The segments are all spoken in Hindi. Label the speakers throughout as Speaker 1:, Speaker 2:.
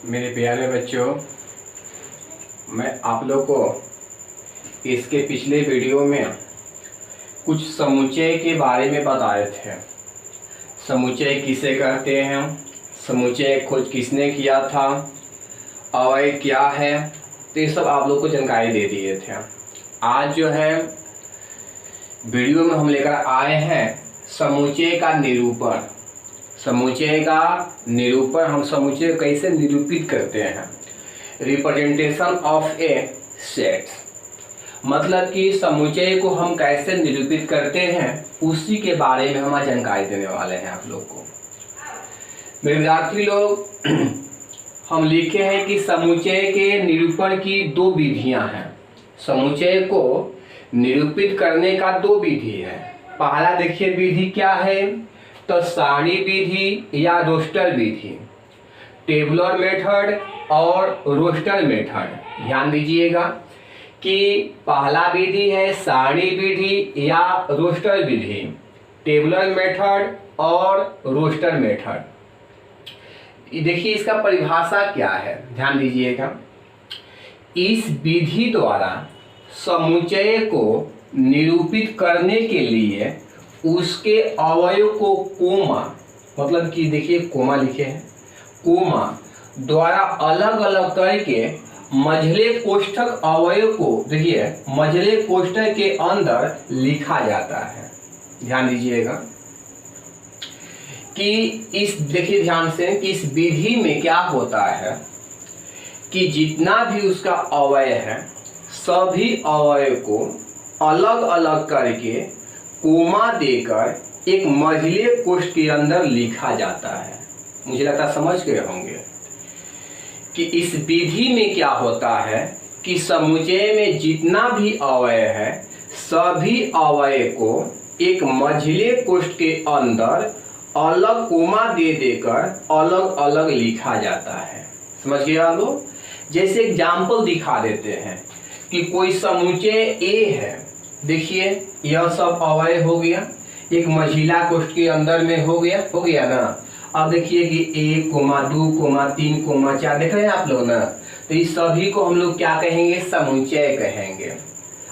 Speaker 1: मेरे प्यारे बच्चों, मैं आप लोग को इसके पिछले वीडियो में कुछ समुच्चय के बारे में बताए थे। समुच्चय किसे कहते हैं, समुच्चय खोज किसने किया था, अवयव क्या है, तो ये सब आप लोग को जानकारी दे दिए थे। आज जो है वीडियो में हम लेकर आए हैं समुच्चय का निरूपण। समुच्चय का निरूपण, हम समुच्चय कैसे निरूपित करते हैं। रिप्रेजेंटेशन ऑफ ए सेट, मतलब कि समुच्चय को हम कैसे निरूपित करते हैं, उसी के बारे में हम जानकारी देने वाले हैं आप लोग को। मेरे विद्यार्थी लोग, हम लिखे हैं कि समुच्चय के निरूपण की दो विधियां हैं। समुच्चय को निरूपित करने का दो विधि है। पहला देखिए विधि क्या है, तो सारणी विधि या रोस्टर विधि, टेबुलर मेथड और रोस्टर मेथड। ध्यान दीजिएगा कि पहला विधि है सारणी विधि या रोस्टर विधि, टेबुलर मेथड और रोस्टर मेथड। देखिए इसका परिभाषा क्या है, ध्यान दीजिएगा। इस विधि द्वारा समुच्चय को निरूपित करने के लिए उसके अवयव को कोमा, मतलब कि देखिए कोमा लिखे हैं, कोमा द्वारा अलग अलग करके मझले कोष्ठक अवयव को, देखिए मझले कोष्ठक के अंदर लिखा जाता है। ध्यान दीजिएगा कि इस, देखिए ध्यान से कि इस विधि में क्या होता है कि जितना भी उसका अवयव है सभी अवयव को अलग अलग करके कोमा देकर एक मझले कोष्ठ के अंदर लिखा जाता है। मुझे लगता है समझ गए होंगे कि इस विधि में क्या होता है कि समुच्चय में जितना भी अवयव है सभी अवयव को एक मझले कोष्ठ के अंदर अलग कोमा दे देकर अलग अलग लिखा जाता है। समझ गए आप लोग। जैसे एग्जाम्पल दिखा देते हैं कि कोई समुच्चय ए है, देखिए यह सब अवयव हो गया, एक मझिला कोष्ठ के अंदर में हो गया ना। अब देखिए कि 1, 2, 3, 4 देख रहे हैं आप लोग ना, तो इस सभी को हम लोग क्या कहेंगे, समुच्चय कहेंगे।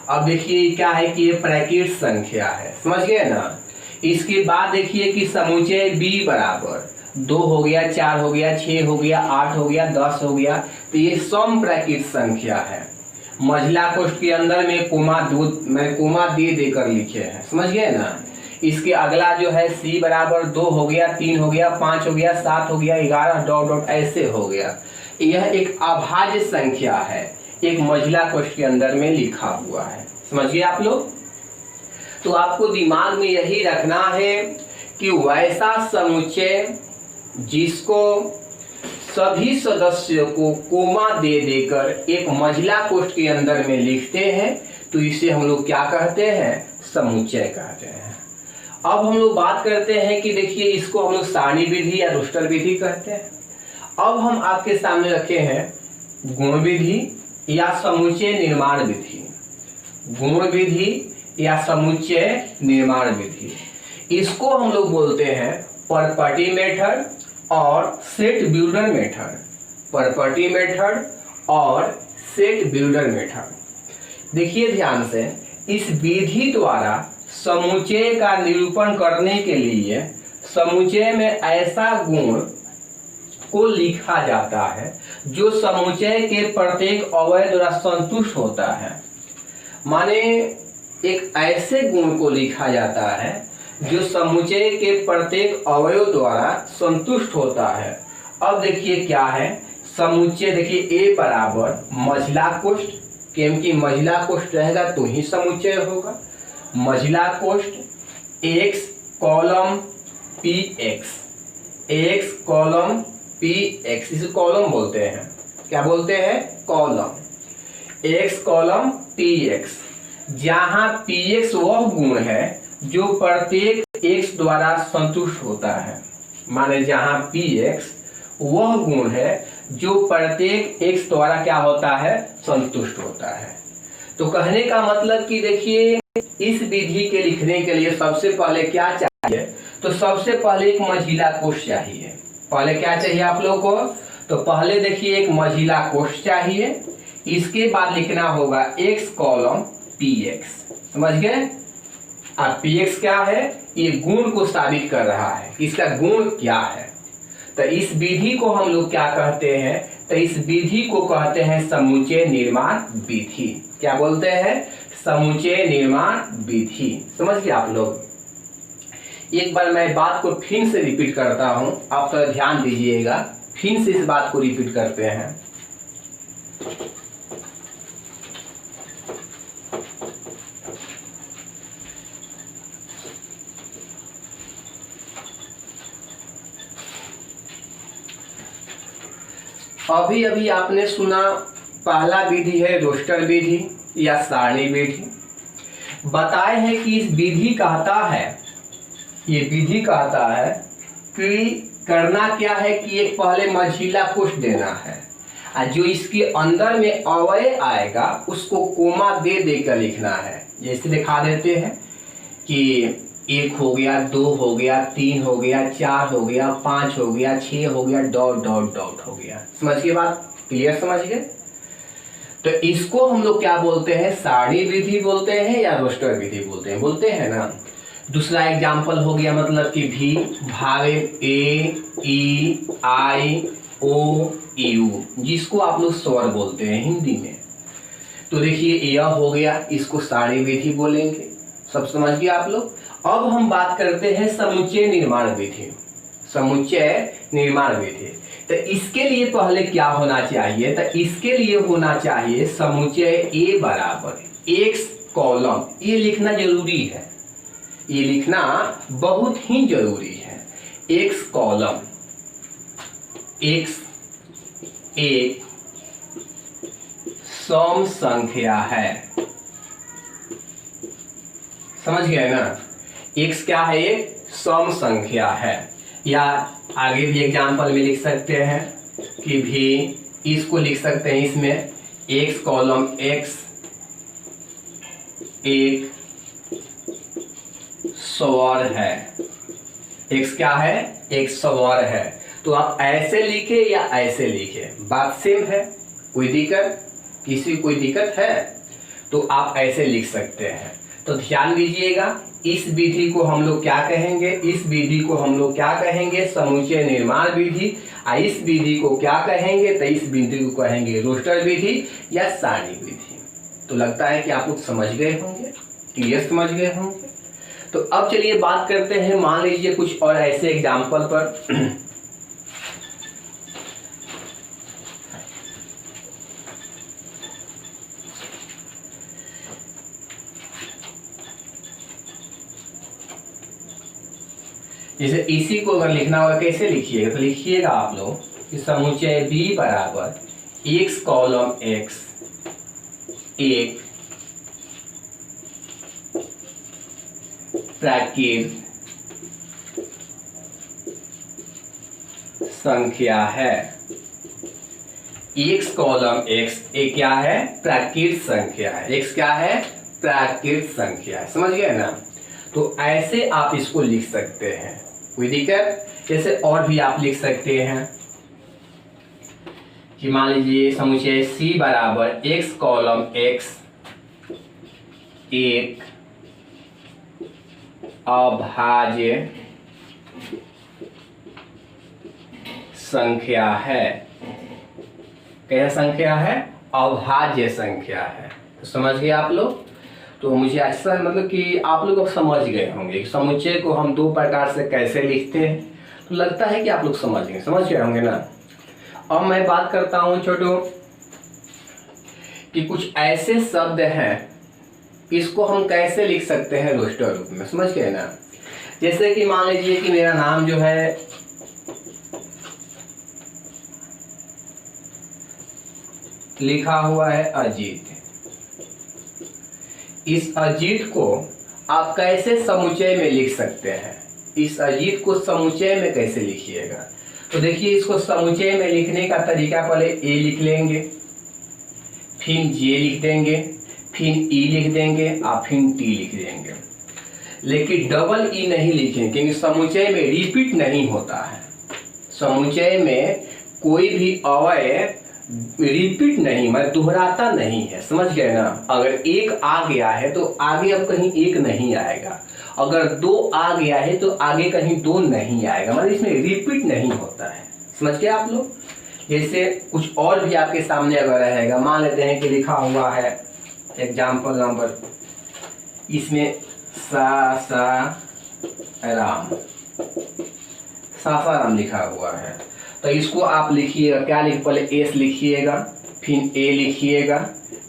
Speaker 1: अब देखिए क्या है कि ये प्राकृत संख्या है, समझ गए ना। इसके बाद देखिए कि समुच्चय बी बराबर 2 हो गया, 4 हो गया, 6 हो गया, 8 हो गया, 10 हो गया, तो ये सम प्राकृत संख्या है। मझला कोष्ठ के अंदर में कोमा दे देकर लिखे हैं, समझ गए ना। इसके अगला जो है सी बराबर 2 हो गया, 3 हो गया, 5 हो गया, 7 हो गया, 11 डॉट डॉट ऐसे हो गया। यह एक अभाज्य संख्या है, एक मझला कोष्ठ के अंदर में लिखा हुआ है। समझ गए आप लोग। तो आपको दिमाग में यही रखना है कि वैसा समुच्चय जिसको सभी सदस्यों को कोमा दे देकर एक मझला कोष्ठ के अंदर में लिखते हैं, तो इसे हम लोग क्या कहते हैं, समुच्चय कहते हैं। अब हम लोग बात करते हैं कि देखिए इसको हम लोग सारणी विधि या रोस्टर विधि कहते हैं। अब हम आपके सामने रखे हैं गुण विधि या समुच्चय निर्माण विधि। गुण विधि या समुच्चय निर्माण विधि, इसको हम लोग बोलते हैं प्रॉपर्टी मेथड और set builder method. Property method और सेट बिल्डर मेथड। देखिए ध्यान से, इस विधि द्वारा समुच्चय का निरूपण करने के लिए समुच्चय में ऐसा गुण को लिखा जाता है जो समुच्चय के प्रत्येक अवयव द्वारा संतुष्ट होता है। माने एक ऐसे गुण को लिखा जाता है जो समुच्चय के प्रत्येक अवयव द्वारा संतुष्ट होता है। अब देखिए क्या है समुच्चय, देखिए ए बराबर मझला कोष्ठ, क्योंकि मझला कोष्ठ रहेगा तो ही समुच्चय होगा। मझला कोष्ठ x column P x, x column P x, इसे कॉलम बोलते हैं। क्या बोलते हैं, column. X column P x, जहां पी एक्स वह गुण है जो प्रत्येक एक्स द्वारा संतुष्ट होता है। माने जहां पी एक्स वह गुण है जो प्रत्येक एक्स द्वारा क्या होता है, संतुष्ट होता है। तो कहने का मतलब कि देखिए इस विधि के लिखने के लिए सबसे पहले क्या चाहिए, तो सबसे पहले एक मझिला कोष्ठ चाहिए। पहले क्या चाहिए आप लोगों को, तो पहले देखिए एक मझिला कोष्ठ चाहिए, इसके बाद लिखना होगा x कॉलम px, समझ गए। अब px क्या है, ये गुण को साबित कर रहा है, इसका गुण क्या है। तो इस विधि को हम लोग क्या कहते हैं, तो इस विधि को कहते हैं समुच्चय निर्माण विधि। क्या बोलते हैं, समुच्चय निर्माण विधि। समझ गए आप लोग। एक बार मैं बात को फिर से रिपीट करता हूं, आप तो ध्यान दीजिएगा, फिर से इस बात को रिपीट करते हैं। अभी अभी आपने सुना पहला विधि है रोस्टर विधि या सारणी विधि। बताए हैं कि इस विधि कहता है, ये विधि कहता है कि करना क्या है कि एक पहले मझिला कोष्ठ देना है और जो इसके अंदर में अवयव आएगा उसको कोमा दे देकर लिखना है। जैसे दिखा देते हैं कि 1 हो गया, 2 हो गया, 3 हो गया, 4 हो गया, 5 हो गया, 6 हो गया, डॉट डॉट डॉट हो गया। समझ के बात क्लियर, समझ गए। तो इसको हम लोग क्या बोलते हैं, सारणी विधि बोलते हैं या रोस्टर विधि बोलते हैं ना। दूसरा एग्जाम्पल हो गया मतलब कि भी भावे ए ई आई ओ यू, जिसको आप लोग स्वर बोलते हैं हिंदी में। तो देखिए यह हो गया, इसको सारणी विधि बोलेंगे। सब समझ गए आप लोग। अब हम बात करते हैं समुच्चय निर्माण विधि। समुच्चय निर्माण विधि, तो इसके लिए पहले क्या होना चाहिए, तो इसके लिए होना चाहिए समुच्चय ए बराबर x कॉलम, ये लिखना जरूरी है, ये लिखना बहुत ही जरूरी है। x कॉलम, x एक सम संख्या है, समझ गए ना। x क्या है, एक सम संख्या है। या आगे भी एग्जाम्पल में लिख सकते हैं कि भी इसको लिख सकते हैं इसमें x कॉलम x एक स्वर है। x क्या है, एक स्वर है। तो आप ऐसे लिखे या ऐसे लिखे, बात सेम है, कोई दिक्कत, किसी कोई दिक्कत है तो आप ऐसे लिख सकते हैं। तो ध्यान दीजिएगा, इस विधि को हम लोग क्या कहेंगे, इस विधि को हम लोग क्या कहेंगे, समुच्चय निर्माण विधि। और इस विधि को क्या कहेंगे, तो इस विधि को कहेंगे रोस्टर विधि या सारणी विधि। तो लगता है कि आप लोग समझ गए होंगे, क्लियर समझ गए होंगे। तो अब चलिए बात करते हैं, मान लीजिए कुछ और ऐसे एग्जाम्पल पर। जैसे इसी को अगर लिखना होगा कैसे लिखिएगा, तो लिखिएगा आप लोग कि समुच्चय B बराबर x कॉलम x एक प्राकृत संख्या है। x कॉलम x एक क्या है, प्राकृत संख्या है। x क्या है, प्राकृत संख्या है, समझ गए ना। तो ऐसे आप इसको लिख सकते हैं, कोई दिक्कत। जैसे और भी आप लिख सकते हैं कि मान लीजिए समुच्चय C बराबर x कॉलम x एक अभाज्य संख्या है। कैसा संख्या है, अभाज्य संख्या है। तो समझ गए आप लोग। तो मुझे ऐसा मतलब कि आप लोग अब समझ गए होंगे कि समुच्चय को हम दो प्रकार से कैसे लिखते हैं। तो लगता है कि आप लोग समझ गए होंगे ना। अब मैं बात करता हूं छोटो कि कुछ ऐसे शब्द हैं, इसको हम कैसे लिख सकते हैं रोस्टर रूप में, समझ गए ना। जैसे कि मान लीजिए कि मेरा नाम जो है लिखा हुआ है अजीत। इस अजीत को आप कैसे समुच्चय में लिख सकते हैं, इस अजीत को समुच्चय में कैसे लिखिएगा। तो देखिए इसको समुच्चय में लिखने का तरीका, पहले ए लिख लेंगे, फिर जे लिख देंगे, फिर ई लिख देंगे और फिर टी लिख देंगे। लेकिन डबल ई नहीं लिखेंगे क्योंकि समुच्चय में रिपीट नहीं होता है। समुच्चय में कोई भी अवयव रिपीट नहीं, मतलब दोहराता नहीं है, समझ गए ना। अगर एक आ गया है तो आगे अब कहीं एक नहीं आएगा, अगर दो आ गया है तो आगे कहीं दो नहीं आएगा, मतलब इसमें रिपीट नहीं होता है, समझ गए आप लोग। जैसे कुछ और भी आपके सामने अगर रहेगा, मान लेते हैं कि लिखा हुआ है एग्जाम्पल नंबर, इसमें सासाराम लिखा हुआ है, तो इसको आप लिखिएगा, क्या लिख, पहले एस लिखिएगा, फिर ए लिखिएगा,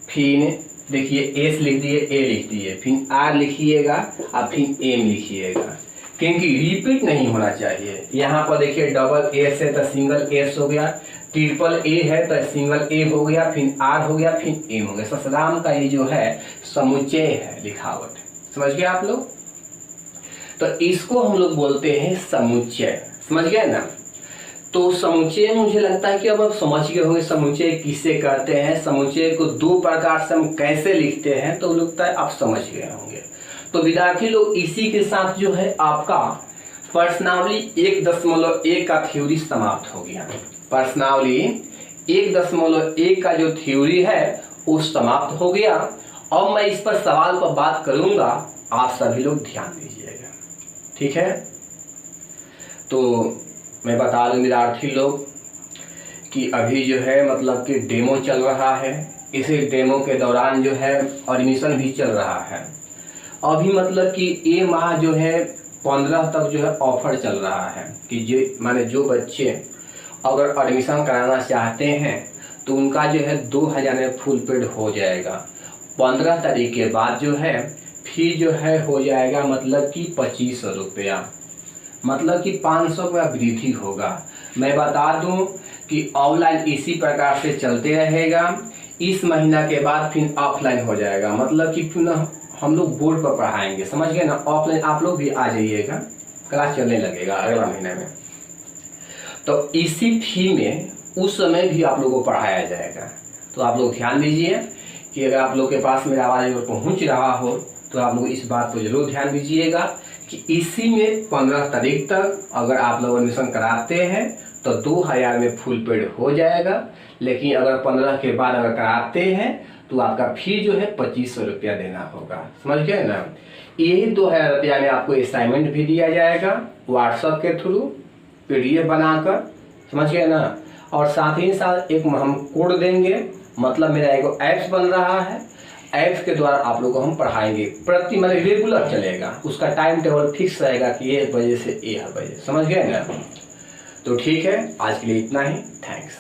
Speaker 1: फिर देखिए एस लिख दिए, ए लिख दिए, फिर आर लिखिएगा और फिर एम लिखिएगा, क्योंकि रिपीट नहीं होना चाहिए। यहाँ पर देखिए डबल एस है तो सिंगल एस हो गया, ट्रिपल ए है तो सिंगल ए हो गया, फिर आर हो गया, फिर एम हो गया। ससराम का ये जो है समुच्चय है लिखावट, समझ गए आप लोग। तो इसको हम लोग बोलते हैं समुच्चय, समझ गए ना। तो समुच्चय मुझे लगता है कि अब आप समझ गए होंगे समुच्चय किससे कहते हैं, समुच्चय को दो प्रकार से हम कैसे लिखते हैं, तो लगता है आप समझ गए होंगे। तो विद्यार्थी लोग इसी के साथ जो है आपका प्रश्नावली 1.1 का थ्योरी समाप्त हो गया। प्रश्नावली 1.1 का जो थ्योरी है वो समाप्त हो गया। अब मैं इस पर सवाल पर बात करूंगा, आप सभी लोग ध्यान दीजिएगा, ठीक है। तो मैं बता दूं विद्यार्थी लोग कि अभी जो है मतलब कि डेमो चल रहा है, इसी डेमो के दौरान जो है एडमिशन भी चल रहा है। अभी मतलब कि ये माह जो है 15 तक जो है ऑफर चल रहा है कि जो बच्चे अगर एडमिशन कराना चाहते हैं तो उनका जो है 2000 में फुल पेड हो जाएगा। 15 तारीख के बाद जो है फीस जो है हो जाएगा मतलब कि 2500 रुपया, मतलब कि 500 रुपया वृद्धि होगा। मैं बता दूं कि ऑनलाइन इसी प्रकार से चलते रहेगा, इस महीना के बाद फिर ऑफलाइन हो जाएगा, मतलब कि पुनः हम लोग बोर्ड पर पढ़ाएंगे, समझ गए ना। ऑफलाइन आप लोग भी आ जाइएगा, क्लास चलने लगेगा अगला महीने में। तो इसी फी में उस समय भी आप लोगों को पढ़ाया जाएगा। तो आप लोग ध्यान दीजिए कि अगर आप लोग के पास मेरा आवाज़ पहुंच रहा हो तो आप लोग इस बात को जरूर ध्यान दीजिएगा कि इसी में 15 तारीख तक अगर आप लोग एडमिशन कराते हैं तो 2000 में फुल पेड हो जाएगा। लेकिन अगर 15 के बाद अगर कराते हैं तो आपका फी जो है 2500 रुपया देना होगा, समझ गए ना। यही 2000 रुपया में आपको असाइनमेंट भी दिया जाएगा व्हाट्सएप के थ्रू PDF बनाकर, समझ गए ना। और साथ ही साथ एक हम कोड देंगे, मतलब मेरा एक ऐप्स बन रहा है, ऐप्स के द्वारा आप लोगों को हम पढ़ाएंगे प्रति मतलब रेगुलर चलेगा, उसका टाइम टेबल फिक्स रहेगा कि 1 बजे से 1 बजे, समझ गए ना। तो ठीक है, आज के लिए इतना ही, थैंक्स।